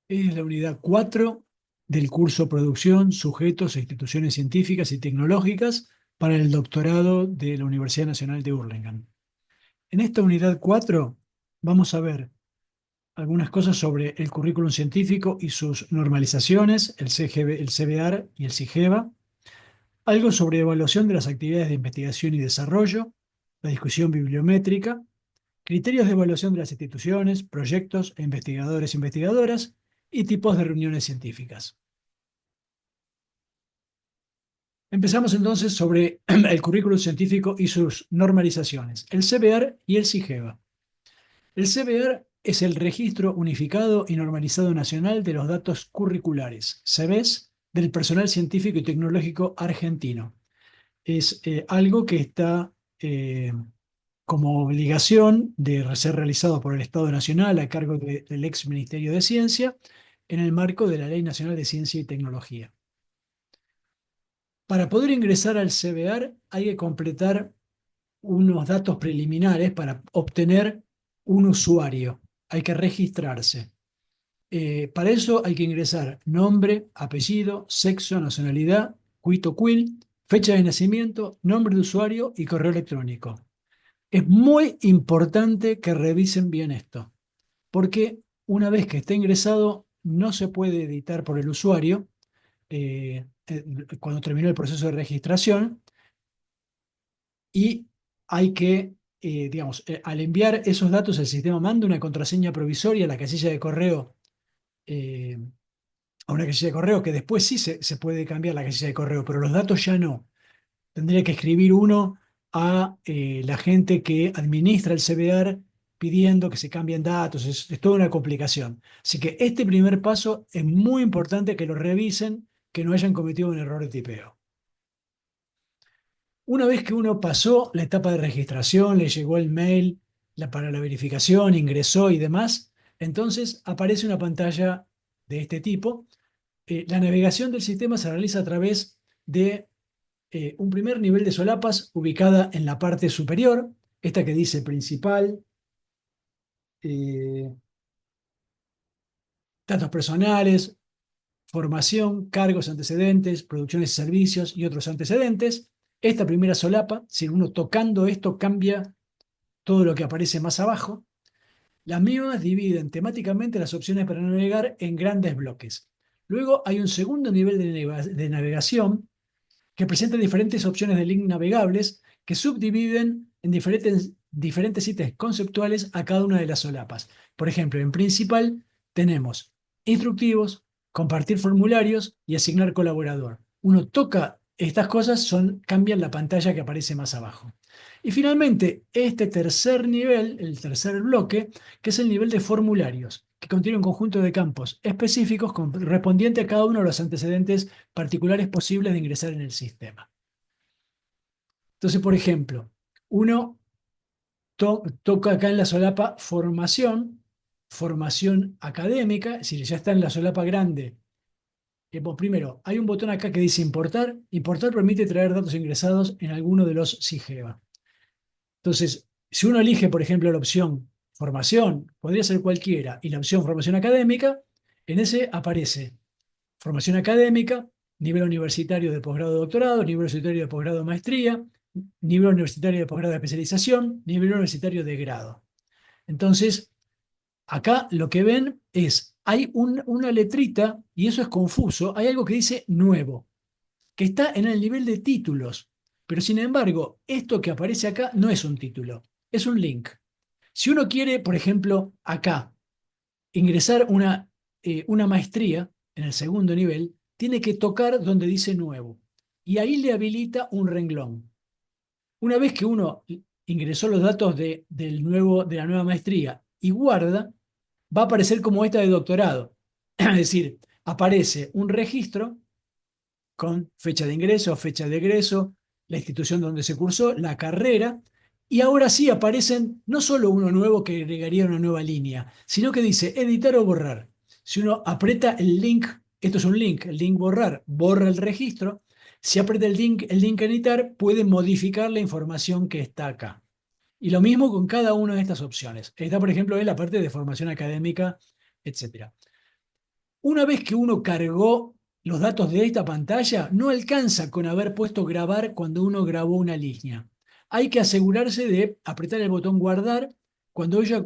Es la unidad 4 del curso Producción, Sujetos e Instituciones Científicas y Tecnológicas para el doctorado de la Universidad Nacional de Hurlingham. En esta unidad 4 vamos a ver algunas cosas sobre el currículum científico y sus normalizaciones, el CGB, el CBR y el CIGEBA, algo sobre evaluación de las actividades de investigación y desarrollo, la discusión bibliométrica, criterios de evaluación de las instituciones, proyectos e investigadores e investigadoras y tipos de reuniones científicas. Empezamos entonces sobre el currículum científico y sus normalizaciones, el CBR y el CIGEBA. El CBR es el Registro Unificado y Normalizado Nacional de los Datos Curriculares, CBES, del personal científico y tecnológico argentino. Es algo que está como obligación de ser realizado por el Estado Nacional a cargo del ex Ministerio de Ciencia en el marco de la Ley Nacional de Ciencia y Tecnología. Para poder ingresar al CBR hay que completar unos datos preliminares para obtener un usuario. Hay que registrarse. Para eso hay que ingresar nombre, apellido, sexo, nacionalidad, quito quil, fecha de nacimiento, nombre de usuario y correo electrónico. Es muy importante que revisen bien esto, porque una vez que esté ingresado no se puede editar por el usuario cuando terminó el proceso de registración y hay que, digamos, al enviar esos datos, el sistema manda una contraseña provisoria a la casilla de correo, eh, a una casilla de correo que después sí se puede cambiar la casilla de correo, pero los datos ya no. Tendría que escribir uno a la gente que administra el CBR pidiendo que se cambien datos, es toda una complicación. Así que este primer paso es muy importante que lo revisen, que no hayan cometido un error de tipeo. Una vez que uno pasó la etapa de registración, le llegó el mail para la verificación, ingresó y demás, entonces aparece una pantalla de este tipo. La navegación del sistema se realiza a través de un primer nivel de solapas ubicada en la parte superior, esta que dice principal, eh, datos personales, formación, cargos, antecedentes, producciones y servicios y otros antecedentes. Esta primera solapa, si uno tocando esto cambia todo lo que aparece más abajo. Las mismas dividen temáticamente las opciones para navegar en grandes bloques. Luego hay un segundo nivel de navegación que presenta diferentes opciones de link navegables que subdividen en diferentes ítems conceptuales a cada una de las solapas. Por ejemplo, en principal tenemos instructivos, compartir formularios y asignar colaborador. Uno toca estas cosas, cambian la pantalla que aparece más abajo. Y finalmente, este tercer nivel, el tercer bloque, que es el nivel de formularios, que contiene un conjunto de campos específicos correspondiente a cada uno de los antecedentes particulares posibles de ingresar en el sistema. Entonces, por ejemplo, uno toca acá en la solapa formación, formación académica, es decir, ya está en la solapa grande. Pues primero, hay un botón acá que dice importar. Importar permite traer datos ingresados en alguno de los SIGEVA. Entonces, si uno elige, por ejemplo, la opción formación, podría ser cualquiera, y la opción formación académica, en ese aparece formación académica, nivel universitario de posgrado de doctorado, nivel universitario de posgrado de maestría, nivel universitario de posgrado de especialización, nivel universitario de grado. Entonces, acá lo que ven es, hay una letrita, y eso es confuso, hay algo que dice nuevo, que está en el nivel de títulos, pero sin embargo, esto que aparece acá no es un título, es un link. Si uno quiere, por ejemplo, acá, ingresar una maestría en el segundo nivel, tiene que tocar donde dice nuevo. Y ahí le habilita un renglón. Una vez que uno ingresó los datos de la nueva maestría y guarda, va a aparecer como esta de doctorado. Es decir, aparece un registro con fecha de ingreso, fecha de egreso, la institución donde se cursó, la carrera, y ahora sí aparecen no solo uno nuevo que agregaría una nueva línea, sino que dice editar o borrar. Si uno aprieta el link, esto es un link, el link borrar, borra el registro. Si aprieta el link editar, puede modificar la información que está acá. Y lo mismo con cada una de estas opciones. Esta, por ejemplo, es la parte de formación académica, etcétera. Una vez que uno cargó los datos de esta pantalla, no alcanza con haber puesto grabar cuando uno grabó una línea. Hay que asegurarse de apretar el botón guardar cuando haya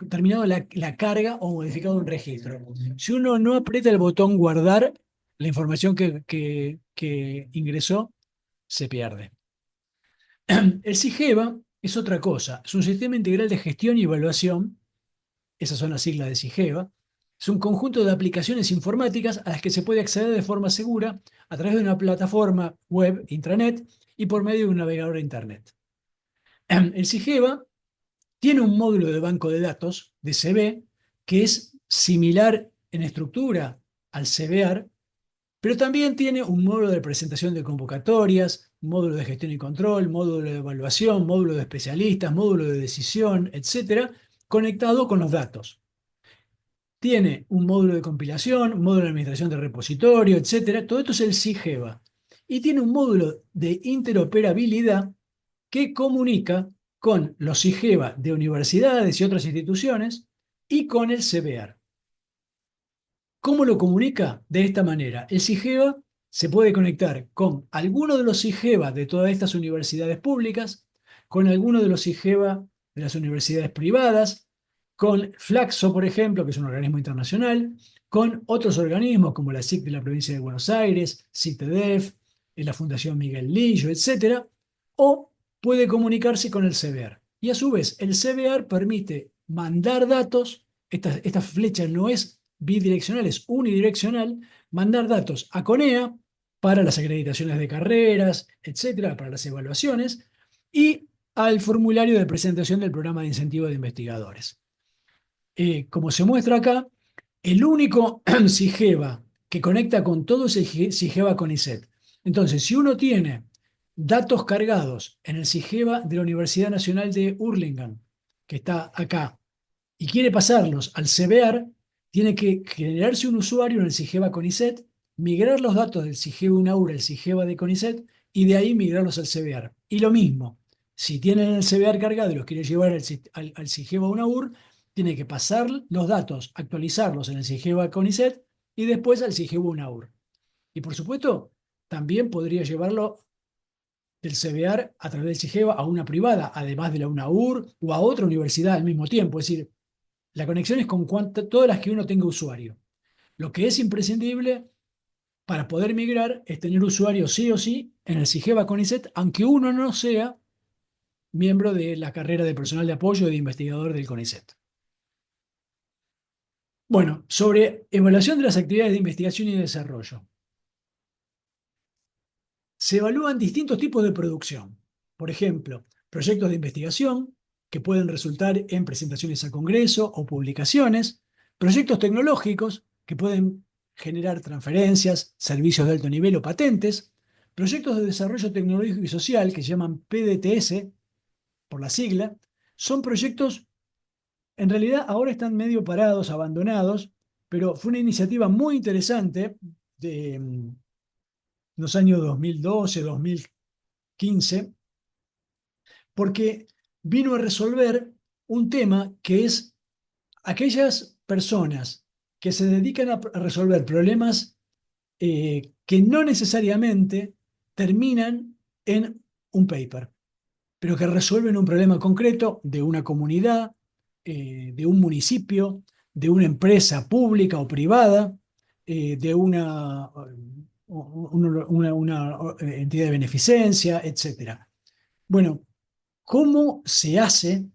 terminado la carga o modificado un registro. Si uno no aprieta el botón guardar, la información que ingresó se pierde. El SIGEVA es otra cosa, es un sistema integral de gestión y evaluación, esas son las siglas de SIGEVA, es un conjunto de aplicaciones informáticas a las que se puede acceder de forma segura a través de una plataforma web, intranet, y por medio de un navegador de Internet. El SIGEVA tiene un módulo de banco de datos, de DCB, que es similar en estructura al CBAR, pero también tiene un módulo de presentación de convocatorias, módulo de gestión y control, módulo de evaluación, módulo de especialistas, módulo de decisión, etcétera, conectado con los datos. Tiene un módulo de compilación, un módulo de administración de repositorio, etcétera. Todo esto es el SIGEVA. Y tiene un módulo de interoperabilidad que comunica con los SIGEVA de universidades y otras instituciones y con el CBER. ¿Cómo lo comunica? De esta manera. El SIGEVA se puede conectar con alguno de los SIGEVA de todas estas universidades públicas, con alguno de los SIGEVA de las universidades privadas, con Flaxo, por ejemplo, que es un organismo internacional, con otros organismos como la SIC de la provincia de Buenos Aires, CITEDEF, la Fundación Miguel Lillo, etc. O puede comunicarse con el CBER. Y a su vez, el CBER permite mandar datos, esta flecha no es bidireccional, es unidireccional, mandar datos a CONEA para las acreditaciones de carreras, etcétera, para las evaluaciones, y al formulario de presentación del programa de incentivo de investigadores. Como se muestra acá, el único SIGEVA que conecta con todo es el SIGEVA CONICET. Entonces, si uno tiene datos cargados en el SIGEVA de la Universidad Nacional de Hurlingham, que está acá, y quiere pasarlos al CBER, tiene que generarse un usuario en el SIGEVA CONICET, migrar los datos del SIGEVA UNAUR al SIGEVA de CONICET y de ahí migrarlos al CBER. Y lo mismo, si tienen el CBER cargado y los quiere llevar al SIGEVA UNAUR, tiene que pasar los datos, actualizarlos en el SIGEVA CONICET y después al SIGEVA UNAUR. Y por supuesto, también podría llevarlo del CBER a través del SIGEVA a una privada, además de la UNAUR o a otra universidad al mismo tiempo. Es decir, la conexión es con todas las que uno tenga usuario. Lo que es imprescindible para poder migrar es tener usuario sí o sí en el SIGEVA CONICET, aunque uno no sea miembro de la carrera de personal de apoyo o de investigador del CONICET. Bueno, sobre evaluación de las actividades de investigación y desarrollo. Se evalúan distintos tipos de producción. Por ejemplo, proyectos de investigación que pueden resultar en presentaciones a congreso o publicaciones, proyectos tecnológicos que pueden generar transferencias, servicios de alto nivel o patentes, proyectos de desarrollo tecnológico y social que se llaman PDTS, por la sigla, son proyectos, en realidad ahora están medio parados, abandonados, pero fue una iniciativa muy interesante de los años 2012, 2015, porque vino a resolver un tema que es aquellas personas que se dedican a resolver problemas que no necesariamente terminan en un paper, pero que resuelven un problema concreto de una comunidad, de un municipio, de una empresa pública o privada, de una entidad de beneficencia, etcétera. Bueno, ¿cómo se hace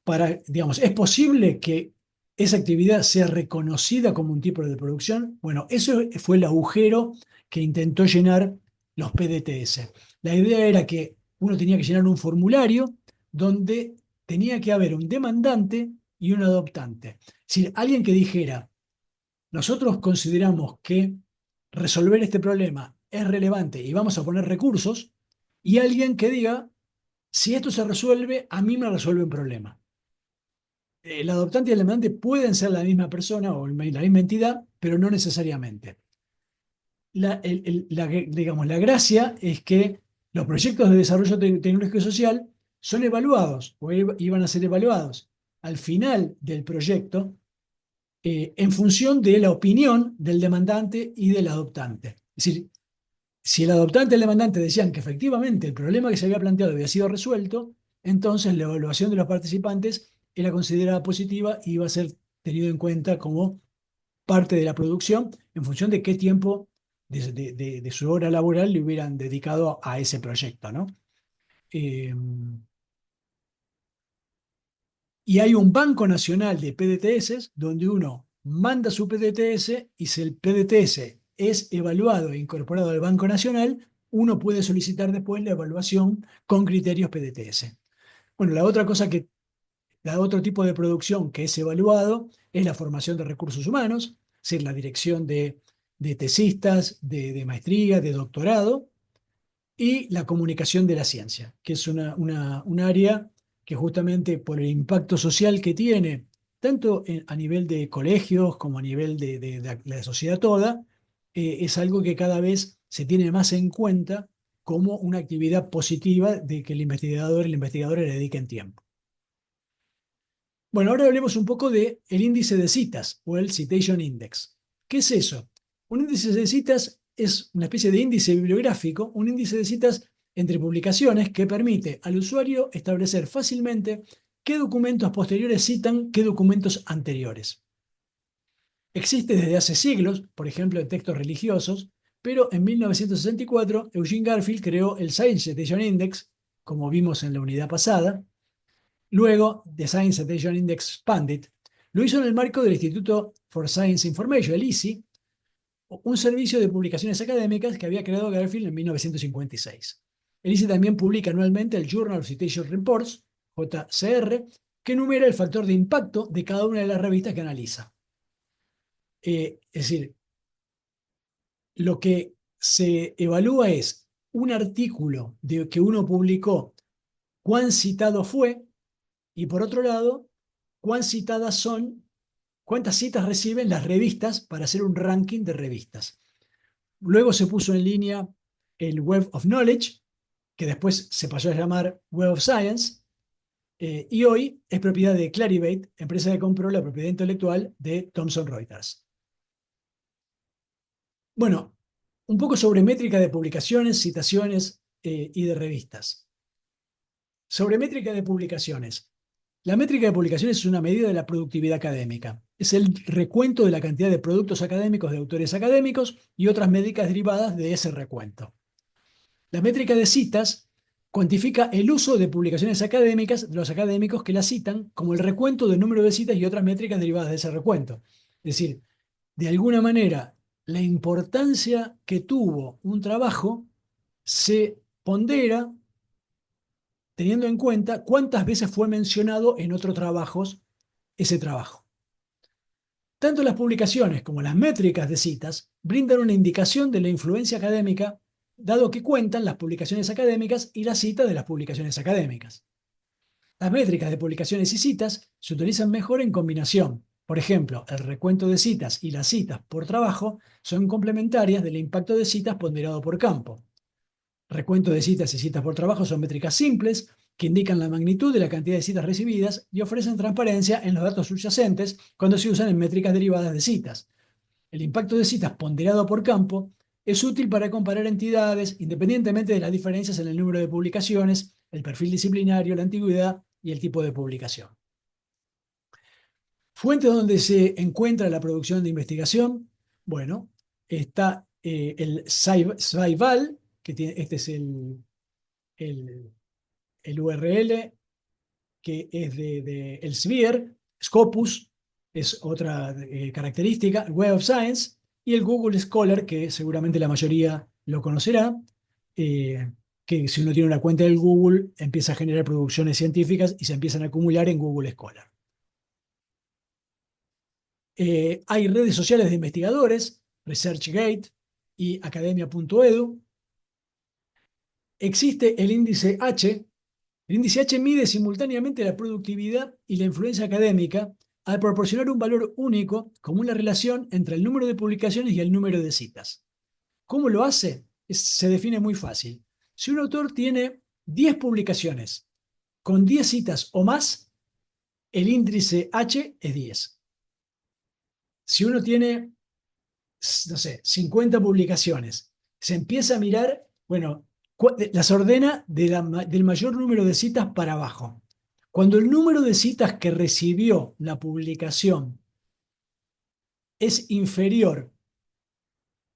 para, digamos, es posible que esa actividad sea reconocida como un tipo de producción? Bueno, eso fue el agujero que intentó llenar los PDTS. La idea era que uno tenía que llenar un formulario donde tenía que haber un demandante y un adoptante. Es decir, alguien que dijera, nosotros consideramos que resolver este problema es relevante y vamos a poner recursos, y alguien que diga, si esto se resuelve, a mí me resuelve un problema. El adoptante y el demandante pueden ser la misma persona o la misma entidad, pero no necesariamente. Digamos, la gracia es que los proyectos de desarrollo tecnológico y social son evaluados o iban a ser evaluados al final del proyecto en función de la opinión del demandante y del adoptante. Es decir, si el adoptante y el demandante decían que efectivamente el problema que se había planteado había sido resuelto, entonces la evaluación de los participantes era considerada positiva y iba a ser tenido en cuenta como parte de la producción en función de qué tiempo de su hora laboral le hubieran dedicado a ese proyecto, ¿no? Eh, y hay un banco nacional de PDTS donde uno manda su PDTS y si el PDTS es evaluado e incorporado al Banco Nacional, uno puede solicitar después la evaluación con criterios PDTS. Bueno, la otro tipo de producción que es evaluado es la formación de recursos humanos, es decir, la dirección de tesistas, de maestría, de doctorado, y la comunicación de la ciencia, que es un área que justamente por el impacto social que tiene, tanto a nivel de colegios como a nivel de la sociedad toda, es algo que cada vez se tiene más en cuenta como una actividad positiva de que el investigador y la investigadora le dediquen tiempo. Bueno, ahora hablemos un poco del índice de citas o el Citation Index. ¿Qué es eso? Un índice de citas es una especie de índice bibliográfico, un índice de citas entre publicaciones que permite al usuario establecer fácilmente qué documentos posteriores citan qué documentos anteriores. Existe desde hace siglos, por ejemplo en textos religiosos, pero en 1964 Eugene Garfield creó el Science Citation Index, como vimos en la unidad pasada. Luego, The Science Citation Index Expanded lo hizo en el marco del Instituto for Science Information, el ISI, un servicio de publicaciones académicas que había creado Garfield en 1956. El ISI también publica anualmente el Journal of Citation Reports, JCR, que enumera el factor de impacto de cada una de las revistas que analiza. Es decir, lo que se evalúa es un artículo que uno publicó, cuán citado fue, y por otro lado, cuántas citas reciben las revistas para hacer un ranking de revistas. Luego se puso en línea el Web of Knowledge, que después se pasó a llamar Web of Science, y hoy es propiedad de Clarivate, empresa que compró la propiedad intelectual de Thomson Reuters. Bueno, un poco sobre métrica de publicaciones, citaciones y de revistas. Sobre métrica de publicaciones. La métrica de publicaciones es una medida de la productividad académica. Es el recuento de la cantidad de productos académicos de autores académicos y otras métricas derivadas de ese recuento. La métrica de citas cuantifica el uso de publicaciones académicas de los académicos que las citan, como el recuento del número de citas y otras métricas derivadas de ese recuento. Es decir, de alguna manera, la importancia que tuvo un trabajo se pondera teniendo en cuenta cuántas veces fue mencionado en otros trabajos ese trabajo. Tanto las publicaciones como las métricas de citas brindan una indicación de la influencia académica, dado que cuentan las publicaciones académicas y la cita de las publicaciones académicas. Las métricas de publicaciones y citas se utilizan mejor en combinación. Por ejemplo, el recuento de citas y las citas por trabajo son complementarias del impacto de citas ponderado por campo. Recuento de citas y citas por trabajo son métricas simples que indican la magnitud de la cantidad de citas recibidas y ofrecen transparencia en los datos subyacentes cuando se usan en métricas derivadas de citas. El impacto de citas ponderado por campo es útil para comparar entidades independientemente de las diferencias en el número de publicaciones, el perfil disciplinario, la antigüedad y el tipo de publicación. Fuentes donde se encuentra la producción de investigación. Bueno, está el SciVal, que tiene, este es el, el URL, que es de Elsevier. Scopus es otra característica, Web of Science, y el Google Scholar, que seguramente la mayoría lo conocerá, eh, que si uno tiene una cuenta del Google, empieza a generar producciones científicas y se empiezan a acumular en Google Scholar. Hay redes sociales de investigadores, ResearchGate y academia.edu. Existe el índice H. El índice H mide simultáneamente la productividad y la influencia académica al proporcionar un valor único como una relación entre el número de publicaciones y el número de citas. ¿Cómo lo hace? Se define muy fácil. Si un autor tiene 10 publicaciones con 10 citas o más, el índice H es 10. Si uno tiene, no sé, 50 publicaciones, se empieza a mirar, bueno, las ordena del mayor número de citas para abajo. Cuando el número de citas que recibió la publicación es inferior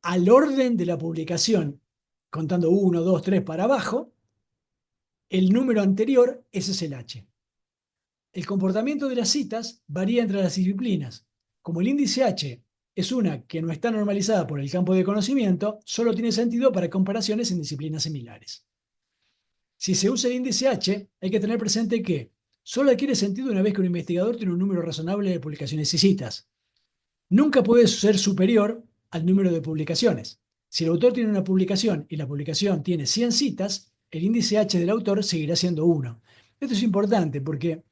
al orden de la publicación, contando 1, 2, 3 para abajo, el número anterior, ese es el H. El comportamiento de las citas varía entre las disciplinas. Como el índice H es una que no está normalizada por el campo de conocimiento, solo tiene sentido para comparaciones en disciplinas similares. Si se usa el índice H, hay que tener presente que solo adquiere sentido una vez que un investigador tiene un número razonable de publicaciones y citas. Nunca puede ser superior al número de publicaciones. Si el autor tiene una publicación y la publicación tiene 100 citas, el índice H del autor seguirá siendo 1. Esto es importante porque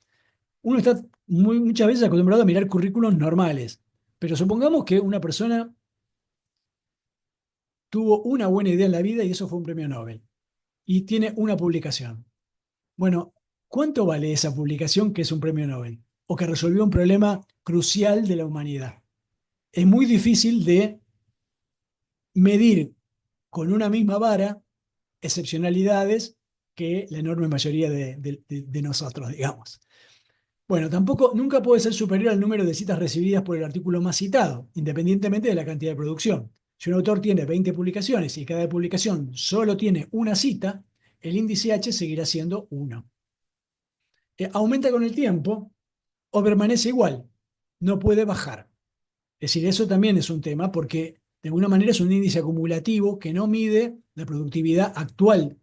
uno está muchas veces acostumbrado a mirar currículos normales, pero supongamos que una persona tuvo una buena idea en la vida y eso fue un premio Nobel, y tiene una publicación. Bueno, ¿cuánto vale esa publicación que es un premio Nobel? O que resolvió un problema crucial de la humanidad. Es muy difícil de medir con una misma vara excepcionalidades que la enorme mayoría de nosotros, digamos. Bueno, tampoco, nunca puede ser superior al número de citas recibidas por el artículo más citado, independientemente de la cantidad de producción. Si un autor tiene 20 publicaciones y cada publicación solo tiene una cita, el índice H seguirá siendo 1. ¿Aumenta con el tiempo o permanece igual? No puede bajar. Es decir, eso también es un tema porque de alguna manera es un índice acumulativo que no mide la productividad actual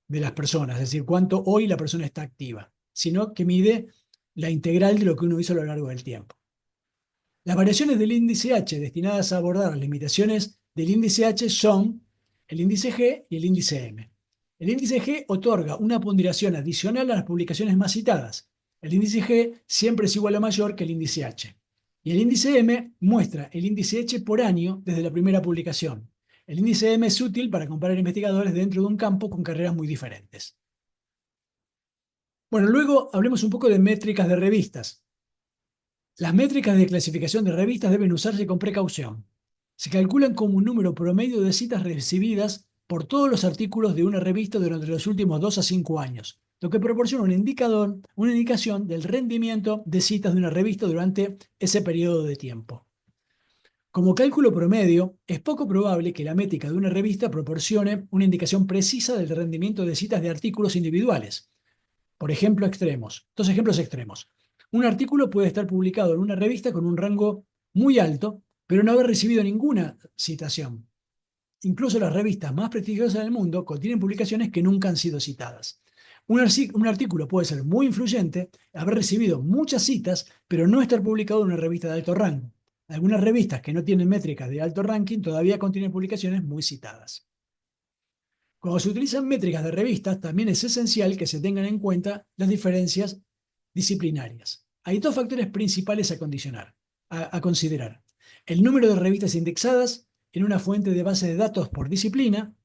de las personas, es decir, cuánto hoy la persona está activa, sino que mide la integral de lo que uno hizo a lo largo del tiempo. Las variaciones del índice H destinadas a abordar las limitaciones del índice H son el índice G y el índice M. El índice G otorga una ponderación adicional a las publicaciones más citadas. El índice G siempre es igual o mayor que el índice H. Y el índice M muestra el índice H por año desde la primera publicación. El índice M es útil para comparar investigadores dentro de un campo con carreras muy diferentes. Bueno, luego hablemos un poco de métricas de revistas. Las métricas de clasificación de revistas deben usarse con precaución. Se calculan como un número promedio de citas recibidas por todos los artículos de una revista durante los últimos 2 a 5 años, lo que proporciona un indicador, una indicación del rendimiento de citas de una revista durante ese periodo de tiempo. Como cálculo promedio, es poco probable que la métrica de una revista proporcione una indicación precisa del rendimiento de citas de artículos individuales. Por ejemplo, extremos. Dos ejemplos extremos. Un artículo puede estar publicado en una revista con un rango muy alto, pero no haber recibido ninguna citación. Incluso las revistas más prestigiosas del mundo contienen publicaciones que nunca han sido citadas. Un artículo puede ser muy influyente, haber recibido muchas citas, pero no estar publicado en una revista de alto rango. Algunas revistas que no tienen métricas de alto ranking todavía contienen publicaciones muy citadas. Cuando se utilizan métricas de revistas, también es esencial que se tengan en cuenta las diferencias disciplinarias. Hay dos factores principales a considerar. El número de revistas indexadas en una fuente de base de datos por disciplina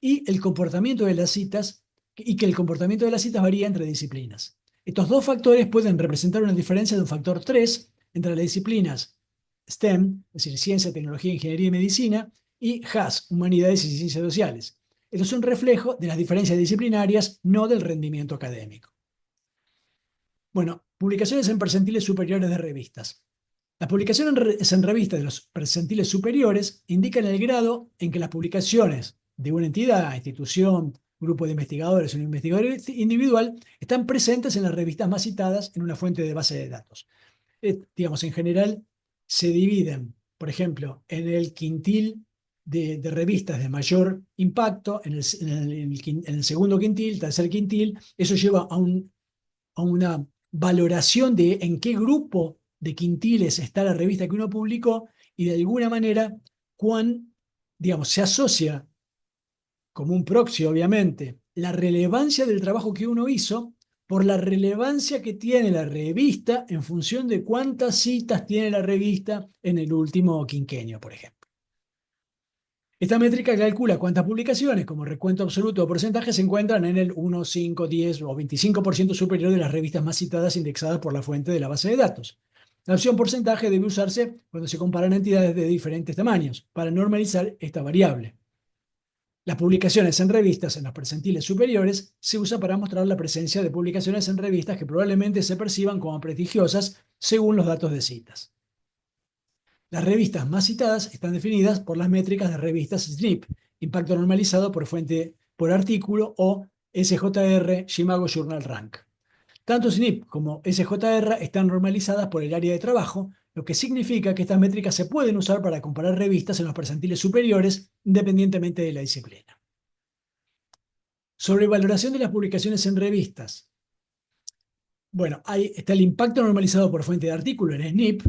y el comportamiento de las citas, y que el comportamiento de las citas varía entre disciplinas. Estos dos factores pueden representar una diferencia de un factor 3 entre las disciplinas STEM, es decir, ciencia, tecnología, ingeniería y medicina, y HAS, humanidades y ciencias sociales. Esto es un reflejo de las diferencias disciplinarias, no del rendimiento académico. Bueno, publicaciones en percentiles superiores de revistas. Las publicaciones en revistas de los percentiles superiores indican el grado en que las publicaciones de una entidad, institución, grupo de investigadores o un investigador individual están presentes en las revistas más citadas en una fuente de base de datos. Digamos, en general se dividen, por ejemplo, en el quintil de revistas de mayor impacto, en el segundo quintil, tercer quintil. Eso lleva a una valoración de en qué grupo de quintiles está la revista que uno publicó y de alguna manera digamos, se asocia como un proxy, obviamente, la relevancia del trabajo que uno hizo por la relevancia que tiene la revista en función de cuántas citas tiene la revista en el último quinquenio, por ejemplo. Esta métrica calcula cuántas publicaciones, como recuento absoluto o porcentaje, se encuentran en el 1, 5, 10 o 25% superior de las revistas más citadas indexadas por la fuente de la base de datos. La opción porcentaje debe usarse cuando se comparan entidades de diferentes tamaños, para normalizar esta variable. Las publicaciones en revistas en los percentiles superiores se usa para mostrar la presencia de publicaciones en revistas que probablemente se perciban como prestigiosas según los datos de citas. Las revistas más citadas están definidas por las métricas de revistas SNP, impacto normalizado por fuente por artículo, o SJR, Shimago Journal Rank. Tanto SNP como SJR están normalizadas por el área de trabajo, lo que significa que estas métricas se pueden usar para comparar revistas en los percentiles superiores, independientemente de la disciplina. Sobre valoración de las publicaciones en revistas. Bueno, ahí está el impacto normalizado por fuente de artículo, el SNP,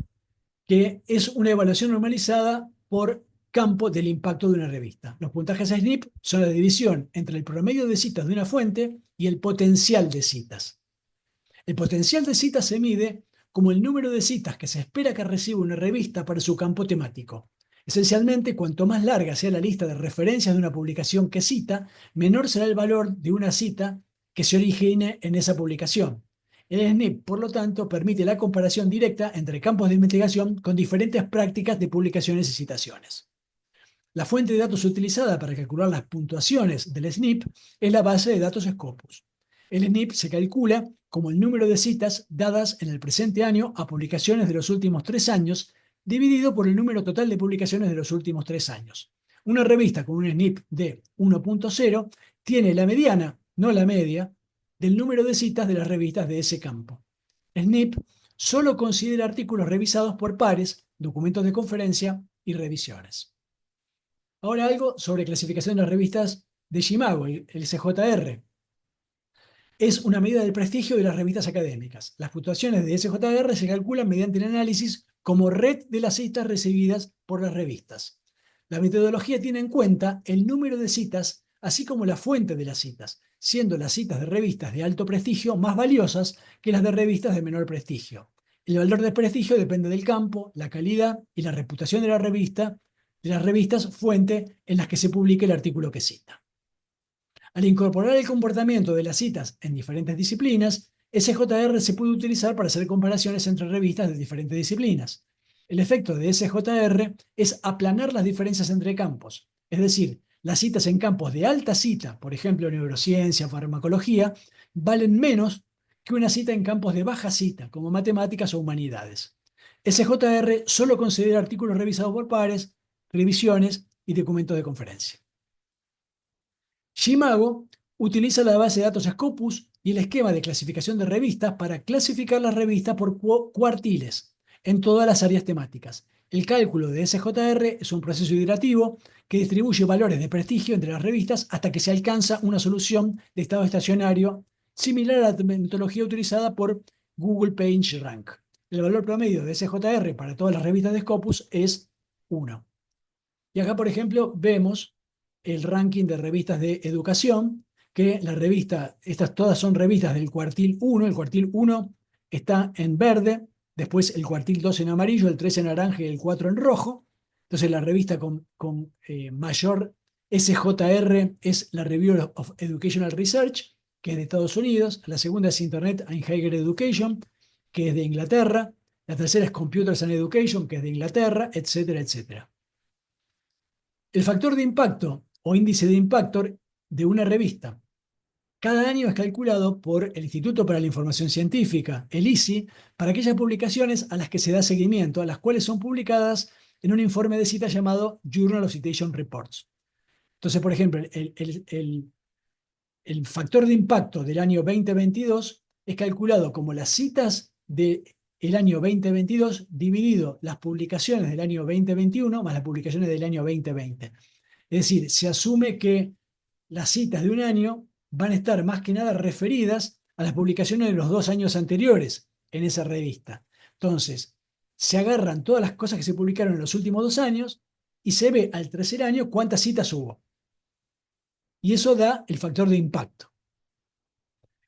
que es una evaluación normalizada por campo del impacto de una revista. Los puntajes SNP son la división entre el promedio de citas de una fuente y el potencial de citas. El potencial de citas se mide como el número de citas que se espera que reciba una revista para su campo temático. Esencialmente, cuanto más larga sea la lista de referencias de una publicación que cita, menor será el valor de una cita que se origine en esa publicación. El SNP, por lo tanto, permite la comparación directa entre campos de investigación con diferentes prácticas de publicaciones y citaciones. La fuente de datos utilizada para calcular las puntuaciones del SNP es la base de datos Scopus. El SNP se calcula como el número de citas dadas en el presente año a publicaciones de los últimos 3 años, dividido por el número total de publicaciones de los últimos 3 años. Una revista con un SNP de 1.0 tiene la mediana, no la media, del número de citas de las revistas de ese campo. SNP solo considera artículos revisados por pares, documentos de conferencia y revisiones. Ahora algo sobre clasificación de las revistas de Shimago, el SJR. Es una medida del prestigio de las revistas académicas. Las puntuaciones de SJR se calculan mediante el análisis como red de las citas recibidas por las revistas. La metodología tiene en cuenta el número de citas, así como la fuente de las citas, siendo las citas de revistas de alto prestigio más valiosas que las de revistas de menor prestigio. El valor de prestigio depende del campo, la calidad y la reputación de la revista, de las revistas fuente en las que se publique el artículo que cita. Al incorporar el comportamiento de las citas en diferentes disciplinas, SJR se puede utilizar para hacer comparaciones entre revistas de diferentes disciplinas. El efecto de SJR es aplanar las diferencias entre campos, es decir, las citas en campos de alta cita, por ejemplo neurociencia o farmacología, valen menos que una cita en campos de baja cita, como matemáticas o humanidades. SJR solo considera artículos revisados por pares, revisiones y documentos de conferencia. Shimago utiliza la base de datos Scopus y el esquema de clasificación de revistas para clasificar las revistas por cuartiles en todas las áreas temáticas. El cálculo de SJR es un proceso iterativo que distribuye valores de prestigio entre las revistas hasta que se alcanza una solución de estado estacionario similar a la metodología utilizada por Google PageRank. El valor promedio de SJR para todas las revistas de Scopus es 1. Y acá, por ejemplo, vemos el ranking de revistas de educación, que la revista, estas todas son revistas del cuartil 1, el cuartil 1 está en verde, después el cuartil 2 en amarillo, el 3 en naranja y el 4 en rojo. Entonces la revista con mayor SJR es la Review of Educational Research, que es de Estados Unidos. La segunda es Internet and Higher Education, que es de Inglaterra. La tercera es Computers and Education, que es de Inglaterra, etcétera, etcétera. El factor de impacto o índice de impacto de una revista cada año es calculado por el Instituto para la Información Científica, el ISI, para aquellas publicaciones a las que se da seguimiento, a las cuales son publicadas en un informe de cita llamado Journal of Citation Reports. Entonces, por ejemplo, el factor de impacto del año 2022 es calculado como las citas del año 2022 dividido las publicaciones del año 2021 más las publicaciones del año 2020. Es decir, se asume que las citas de un año van a estar más que nada referidas a las publicaciones de los 2 años anteriores en esa revista. Entonces, se agarran todas las cosas que se publicaron en los últimos 2 años y se ve al tercer año cuántas citas hubo. Y eso da el factor de impacto.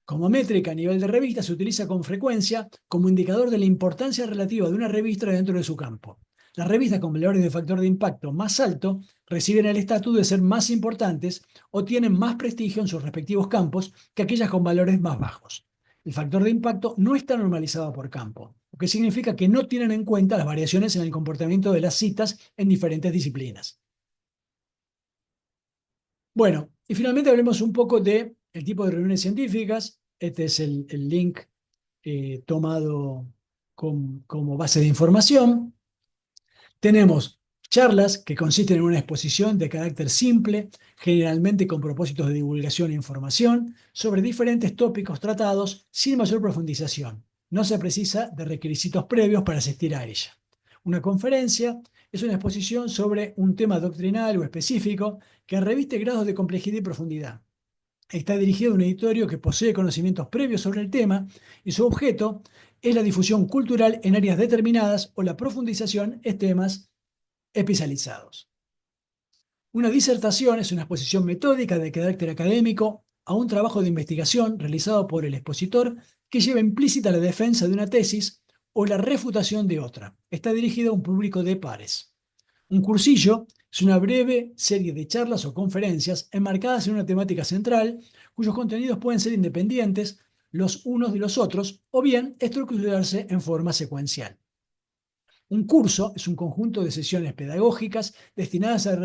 Como métrica a nivel de revista se utiliza con frecuencia como indicador de la importancia relativa de una revista dentro de su campo. Las revistas con valores de factor de impacto más alto reciben el estatus de ser más importantes o tienen más prestigio en sus respectivos campos que aquellas con valores más bajos. El factor de impacto no está normalizado por campo. lo que significa que no tienen en cuenta las variaciones en el comportamiento de las citas en diferentes disciplinas. Bueno, y finalmente hablemos un poco de el tipo de reuniones científicas. Este es el link tomado como base de información. Tenemos charlas que consisten en una exposición de carácter simple, generalmente con propósitos de divulgación e información, sobre diferentes tópicos tratados sin mayor profundización. No se precisa de requisitos previos para asistir a ella. Una conferencia es una exposición sobre un tema doctrinal o específico que reviste grados de complejidad y profundidad. Está dirigido a un editorio que posee conocimientos previos sobre el tema y su objeto es la difusión cultural en áreas determinadas o la profundización en temas especializados. Una disertación es una exposición metódica de carácter académico a un trabajo de investigación realizado por el expositor que lleva implícita la defensa de una tesis o la refutación de otra. Está dirigido a un público de pares. Un cursillo es una breve serie de charlas o conferencias enmarcadas en una temática central, cuyos contenidos pueden ser independientes los unos de los otros o bien estructurarse en forma secuencial. Un curso es un conjunto de sesiones pedagógicas destinadas a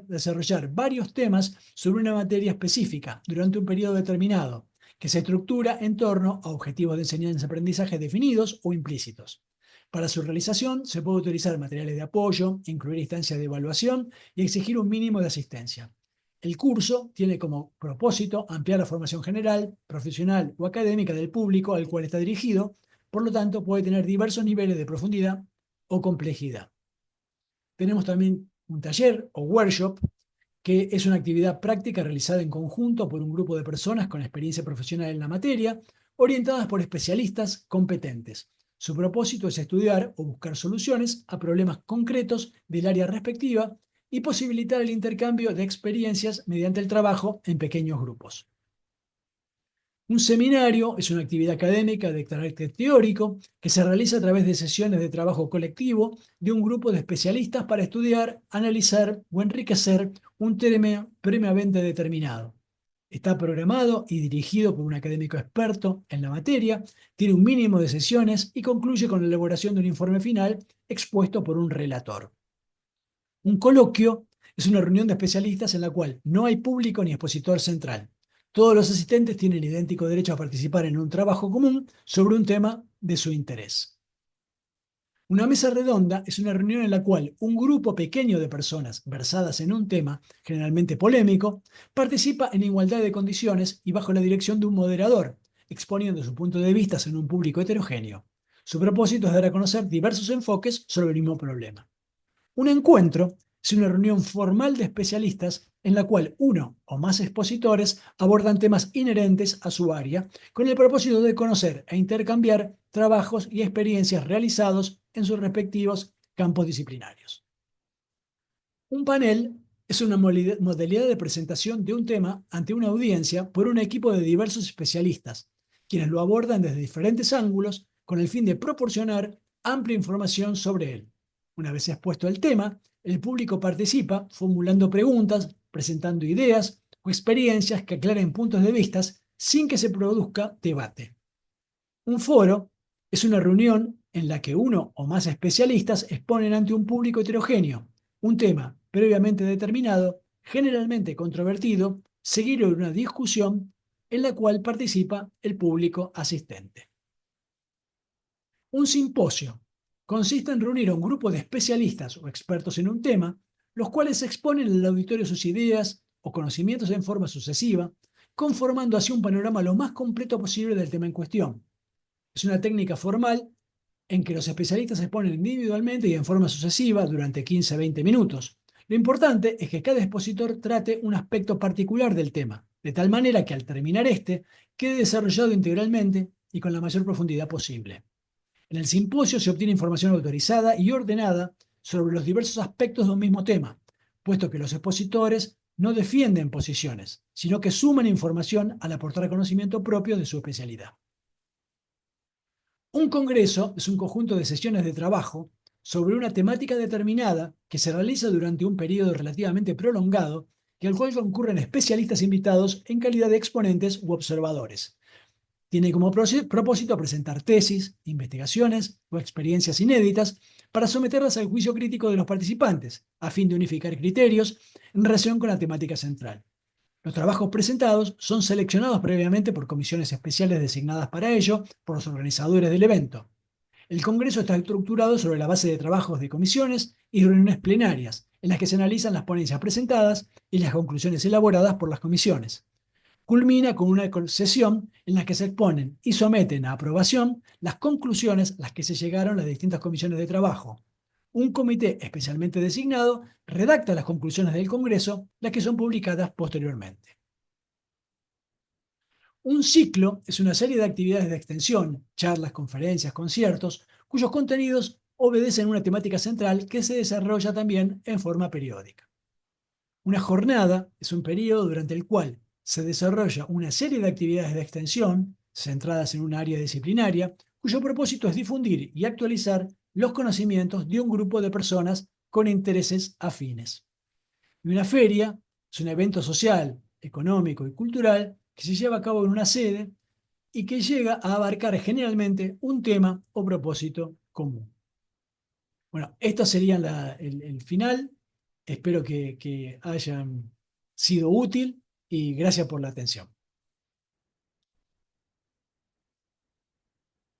desarrollar varios temas sobre una materia específica durante un periodo determinado, que se estructura en torno a objetivos de enseñanza-aprendizaje definidos o implícitos. Para su realización se puede utilizar materiales de apoyo, incluir instancias de evaluación y exigir un mínimo de asistencia. El curso tiene como propósito ampliar la formación general, profesional o académica del público al cual está dirigido, por lo tanto puede tener diversos niveles de profundidad o complejidad. Tenemos también un taller o workshop, que es una actividad práctica realizada en conjunto por un grupo de personas con experiencia profesional en la materia, orientadas por especialistas competentes. Su propósito es estudiar o buscar soluciones a problemas concretos del área respectiva y posibilitar el intercambio de experiencias mediante el trabajo en pequeños grupos. Un seminario es una actividad académica de carácter teórico que se realiza a través de sesiones de trabajo colectivo de un grupo de especialistas para estudiar, analizar o enriquecer un tema previamente determinado. Está programado y dirigido por un académico experto en la materia, tiene un mínimo de sesiones y concluye con la elaboración de un informe final expuesto por un relator. Un coloquio es una reunión de especialistas en la cual no hay público ni expositor central. Todos los asistentes tienen idéntico derecho a participar en un trabajo común sobre un tema de su interés. Una mesa redonda es una reunión en la cual un grupo pequeño de personas versadas en un tema, generalmente polémico, participa en igualdad de condiciones y bajo la dirección de un moderador, exponiendo su punto de vista en un público heterogéneo. Su propósito es dar a conocer diversos enfoques sobre el mismo problema. Un encuentro es una reunión formal de especialistas en la cual uno o más expositores abordan temas inherentes a su área con el propósito de conocer e intercambiar trabajos y experiencias realizados en sus respectivos campos disciplinarios. Un panel es una modalidad de presentación de un tema ante una audiencia por un equipo de diversos especialistas, quienes lo abordan desde diferentes ángulos con el fin de proporcionar amplia información sobre él. Una vez expuesto el tema, el público participa formulando preguntas, presentando ideas o experiencias que aclaren puntos de vista sin que se produzca debate. Un foro es una reunión en la que uno o más especialistas exponen ante un público heterogéneo un tema previamente determinado, generalmente controvertido, seguido de una discusión en la cual participa el público asistente. Un simposio consiste en reunir a un grupo de especialistas o expertos en un tema, los cuales exponen al auditorio sus ideas o conocimientos en forma sucesiva, conformando así un panorama lo más completo posible del tema en cuestión. Es una técnica formal en que los especialistas se exponen individualmente y en forma sucesiva durante 15 a 20 minutos. Lo importante es que cada expositor trate un aspecto particular del tema, de tal manera que al terminar este quede desarrollado integralmente y con la mayor profundidad posible. En el simposio se obtiene información autorizada y ordenada sobre los diversos aspectos de un mismo tema, puesto que los expositores no defienden posiciones, sino que suman información al aportar conocimiento propio de su especialidad. Un congreso es un conjunto de sesiones de trabajo sobre una temática determinada que se realiza durante un periodo relativamente prolongado y al cual concurren especialistas invitados en calidad de exponentes u observadores. Tiene como propósito presentar tesis, investigaciones o experiencias inéditas para someterlas al juicio crítico de los participantes, a fin de unificar criterios en relación con la temática central. Los trabajos presentados son seleccionados previamente por comisiones especiales designadas para ello por los organizadores del evento. El Congreso está estructurado sobre la base de trabajos de comisiones y reuniones plenarias, en las que se analizan las ponencias presentadas y las conclusiones elaboradas por las comisiones. Culmina con una sesión en la que se exponen y someten a aprobación las conclusiones a las que se llegaron las distintas comisiones de trabajo. Un comité especialmente designado redacta las conclusiones del Congreso, las que son publicadas posteriormente. Un ciclo es una serie de actividades de extensión, charlas, conferencias, conciertos, cuyos contenidos obedecen una temática central que se desarrolla también en forma periódica. Una jornada es un periodo durante el cual se desarrolla una serie de actividades de extensión centradas en un área disciplinaria, cuyo propósito es difundir y actualizar los conocimientos de un grupo de personas con intereses afines. Y una feria es un evento social, económico y cultural que se lleva a cabo en una sede y que llega a abarcar generalmente un tema o propósito común. Bueno, esto sería el final. Espero que hayan sido útil y gracias por la atención.